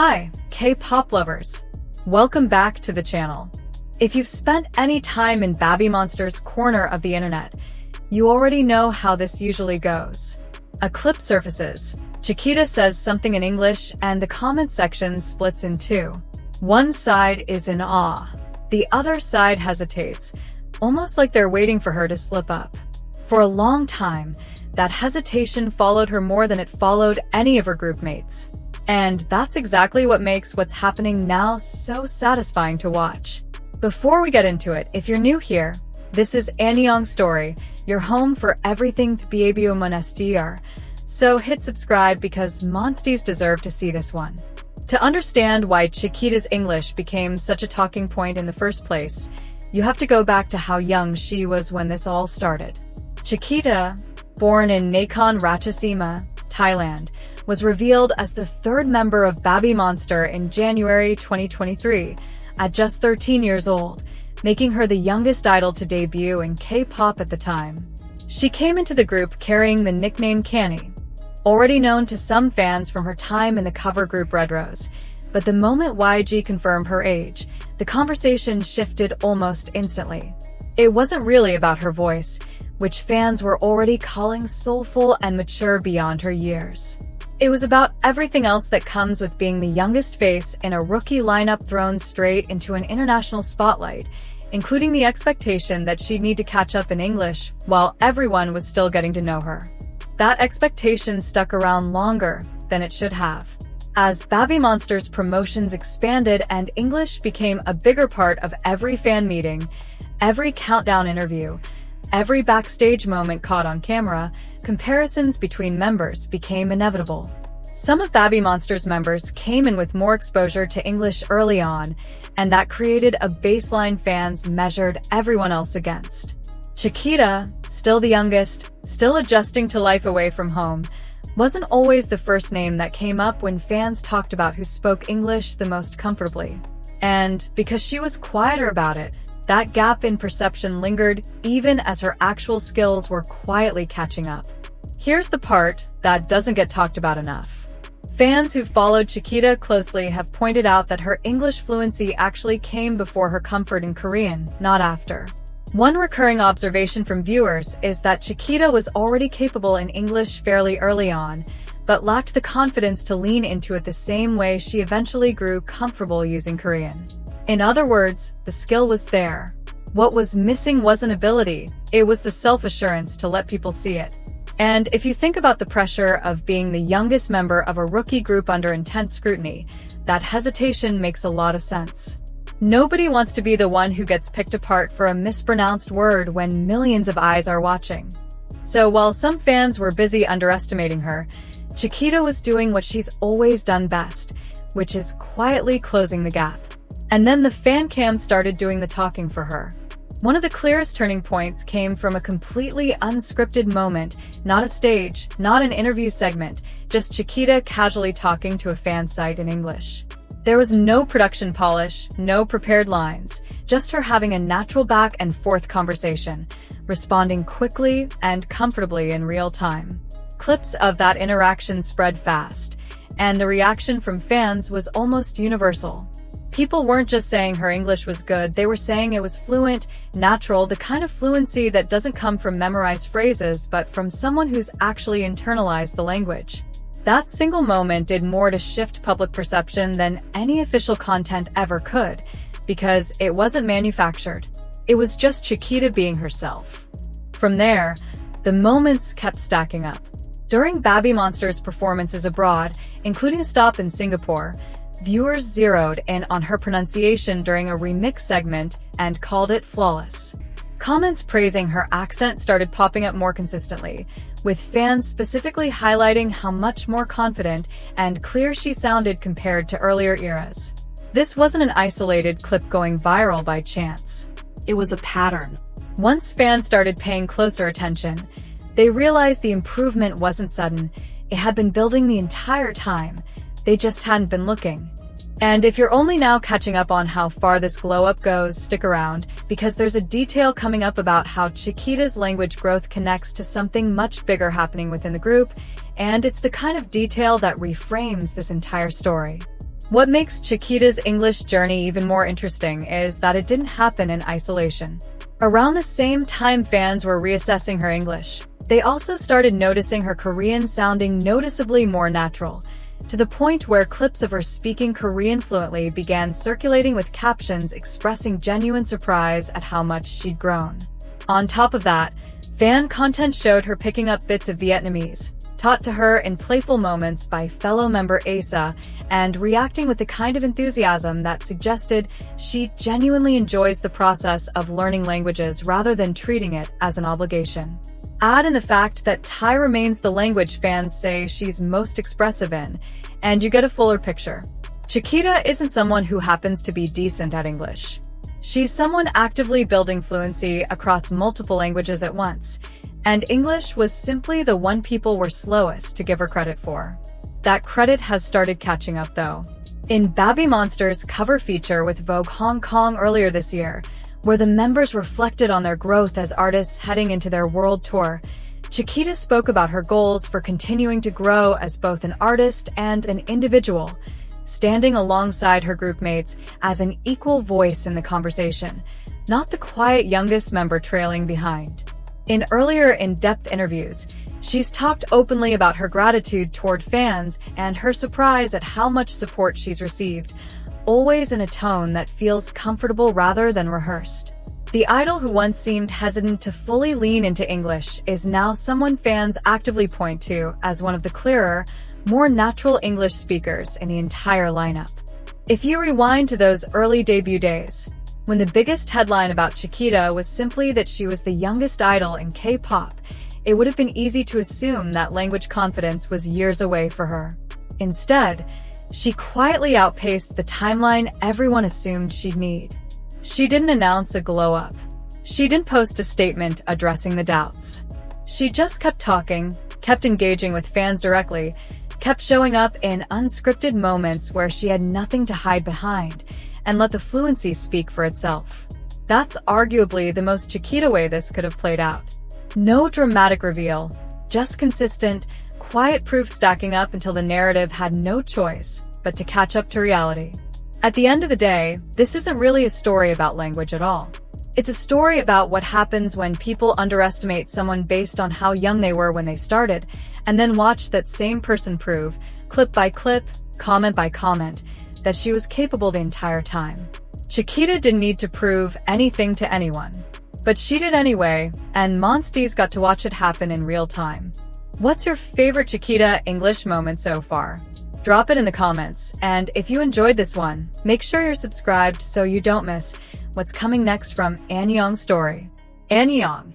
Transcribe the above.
Hi, K-pop lovers. Welcome back to the channel. If you've spent any time in BABYMONSTER's corner of the internet, you already know how this usually goes. A clip surfaces, Chiquita says something in English, and the comment section splits in two. One side is in awe. The other side hesitates, almost like they're waiting for her to slip up. For a long time, that hesitation followed her more than it followed any of her group mates. And that's exactly what makes what's happening now so satisfying to watch. Before we get into it, if you're new here, this is Annyeong Story, your home for everything BABYMONSTER. So hit subscribe because MONSTIEZ deserve to see this one. To understand why Chiquita's English became such a talking point in the first place, you have to go back to how young she was when this all started. Chiquita, born in Nakhon Ratchasima, Thailand, was revealed as the third member of BABYMONSTER in January 2023, at just 13 years old, making her the youngest idol to debut in K-pop at the time. She came into the group carrying the nickname Canny, already known to some fans from her time in the cover group Red Rose. But the moment YG confirmed her age, the conversation shifted almost instantly. It wasn't really about her voice, which fans were already calling soulful and mature beyond her years. It was about everything else that comes with being the youngest face in a rookie lineup thrown straight into an international spotlight, including the expectation that she'd need to catch up in English while everyone was still getting to know her. That expectation stuck around longer than it should have. As BABYMONSTER's promotions expanded and English became a bigger part of every fan meeting, every countdown interview, every backstage moment caught on camera, comparisons between members became inevitable. Some of BABYMONSTER's members came in with more exposure to English early on, and that created a baseline fans measured everyone else against. Chiquita, still the youngest, still adjusting to life away from home, wasn't always the first name that came up when fans talked about who spoke English the most comfortably. And because she was quieter about it, that gap in perception lingered even as her actual skills were quietly catching up. Here's the part that doesn't get talked about enough. Fans who followed Chiquita closely have pointed out that her English fluency actually came before her comfort in Korean, not after. One recurring observation from viewers is that Chiquita was already capable in English fairly early on, but lacked the confidence to lean into it the same way she eventually grew comfortable using Korean. In other words, the skill was there. What was missing wasn't ability, it was the self-assurance to let people see it. And if you think about the pressure of being the youngest member of a rookie group under intense scrutiny, that hesitation makes a lot of sense. Nobody wants to be the one who gets picked apart for a mispronounced word when millions of eyes are watching. So while some fans were busy underestimating her, Chiquita was doing what she's always done best, which is quietly closing the gap. And then the fan cam started doing the talking for her. One of the clearest turning points came from a completely unscripted moment, not a stage, not an interview segment, just Chiquita casually talking to a fan site in English. There was no production polish, no prepared lines, just her having a natural back and forth conversation, responding quickly and comfortably in real time. Clips of that interaction spread fast, and the reaction from fans was almost universal. People weren't just saying her English was good, they were saying it was fluent, natural, the kind of fluency that doesn't come from memorized phrases but from someone who's actually internalized the language. That single moment did more to shift public perception than any official content ever could, because it wasn't manufactured. It was just Chiquita being herself. From there, the moments kept stacking up. During BABYMONSTER's performances abroad, including a stop in Singapore, viewers zeroed in on her pronunciation during a remix segment and called it flawless. Comments praising her accent started popping up more consistently, with fans specifically highlighting how much more confident and clear she sounded compared to earlier eras. This wasn't an isolated clip going viral by chance. It was a pattern. Once fans started paying closer attention, they realized the improvement wasn't sudden. It had been building the entire time. They just hadn't been looking. And if you're only now catching up on how far this glow-up goes, stick around, because there's a detail coming up about how Chiquita's language growth connects to something much bigger happening within the group, and it's the kind of detail that reframes this entire story. What makes Chiquita's English journey even more interesting is that it didn't happen in isolation. Around the same time fans were reassessing her English, they also started noticing her Korean sounding noticeably more natural, to the point where clips of her speaking Korean fluently began circulating with captions expressing genuine surprise at how much she'd grown. On top of that, fan content showed her picking up bits of Vietnamese, taught to her in playful moments by fellow member Asa, and reacting with the kind of enthusiasm that suggested she genuinely enjoys the process of learning languages rather than treating it as an obligation. Add in the fact that Thai remains the language fans say she's most expressive in, and you get a fuller picture. Chiquita isn't someone who happens to be decent at English. She's someone actively building fluency across multiple languages at once, and English was simply the one people were slowest to give her credit for. That credit has started catching up though. In BABYMONSTER's cover feature with Vogue Hong Kong earlier this year, where the members reflected on their growth as artists heading into their world tour, Chiquita spoke about her goals for continuing to grow as both an artist and an individual, standing alongside her groupmates as an equal voice in the conversation, not the quiet youngest member trailing behind. In earlier in-depth interviews, she's talked openly about her gratitude toward fans and her surprise at how much support she's received, always in a tone that feels comfortable rather than rehearsed. The idol who once seemed hesitant to fully lean into English is now someone fans actively point to as one of the clearer, more natural English speakers in the entire lineup. If you rewind to those early debut days, when the biggest headline about Chiquita was simply that she was the youngest idol in K-pop, it would have been easy to assume that language confidence was years away for her. Instead, she quietly outpaced the timeline everyone assumed she'd need. She didn't announce a glow-up. She didn't post a statement addressing the doubts. She just kept talking, kept engaging with fans directly, kept showing up in unscripted moments where she had nothing to hide behind, and let the fluency speak for itself. That's arguably the most Chiquita way this could have played out. No dramatic reveal, just consistent, quiet proof stacking up until the narrative had no choice but to catch up to reality. At the end of the day, this isn't really a story about language at all. It's a story about what happens when people underestimate someone based on how young they were when they started, and then watch that same person prove, clip by clip, comment by comment, that she was capable the entire time. Chiquita didn't need to prove anything to anyone, but she did anyway, and MONSTIEZ got to watch it happen in real time. What's your favorite Chiquita English moment so far? Drop it in the comments, and if you enjoyed this one, make sure you're subscribed so you don't miss what's coming next from Annyeong Story. Annyeong!